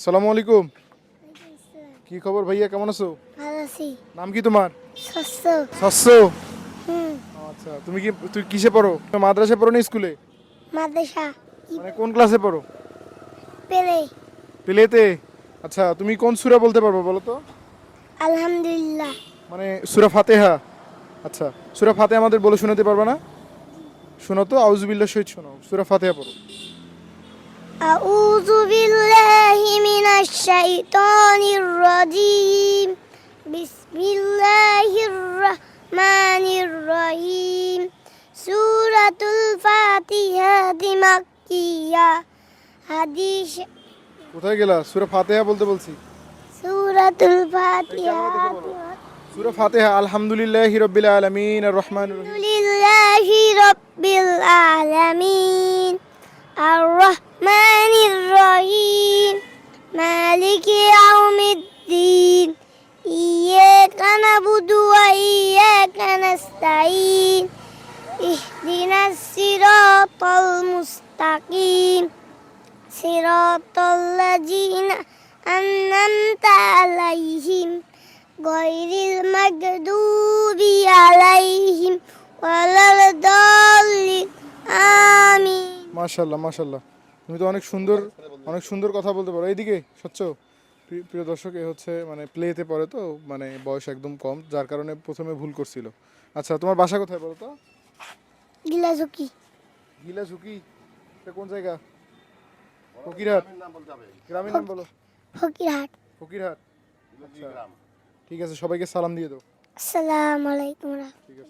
আসসালামু আলাইকুম। কি খবর ভাইয়া, কেমন আছো? ভালো আছি। নাম কি তোমার? শস্য। শস্য। হুম। আচ্ছা, তুই কিসে পড়ো? মাদ্রাসায় পড়ো না স্কুলে? মাদ্রাসা। মানে কোন ক্লাসে পড়ো? পেলে। প্লেতে। আচ্ছা, তুমি কোন সূরা বলতে পারবে বলো তো? আলহামদুলিল্লাহ। মানে সূরা ফাতিহা। আচ্ছা, সূরা ফাতিহা আমাদের বলে শোনাতে পারবে না? শোনো তো, আউযুবিল্লাহ শহীদ শোনাও, সূরা ফাতিহা পড়ো। আউযু বিল্লাহি মিনাশ শাইতানির রাজিম। বিসমিল্লাহির রহমানির রহিম। সূরাতুল ফাতিহা মাক্কিয়া। হাদিস। কোথায় গেলা? সূরা ফাতিহা বলতে বলছি। সূরাতুল এই ফাতিহা। ক্যামেরা দেখে বলো। সূরা ফাতিহা আলহামদুলিল্লাহি রাব্বিল আলামিন আর রহমানির রহিম। আলহামদুলিল্লাহি রাব্বিল আলামিন আর রহমানির রহিম মালিকি ইয়াউমিদ্দিন ইয়্যাকা নাবুদু ওয়া ইয়্যাকা নাস্তাঈন ইহদিনাস সিরাতাল মুস্তাকিম সিরাতাল্লাযীনা আন'আমতা আলাইহিম গায়রিল মাগদুবি আলাইহিম ওয়ালাদ দাল্লিন আমিন। মাশাআল্লাহ মাশাআল্লাহ, তুমি তো অনেক সুন্দর কথা বলতে পারো। এইদিকে স্বচ্ছ। প্রিয় দর্শক, এ হচ্ছে মানে প্লেতে পড়ে তো, মানে বয়স একদম কম, যার কারণে প্রথমে ভুল করছিল। আচ্ছা, তোমার বাসা কোথায় বলো তো? গিলাজুকি। গিলা ঝুঁকি। এটা কোন জায়গা? ফকিরহাট। গ্রামের নাম বলো। ফকিরহাট। ফকিরহাট। আচ্ছা, ঠিক আছে, সবাইকে সালাম দিয়ে দাও। আসসালামু আলাইকুম। ঠিক আছে।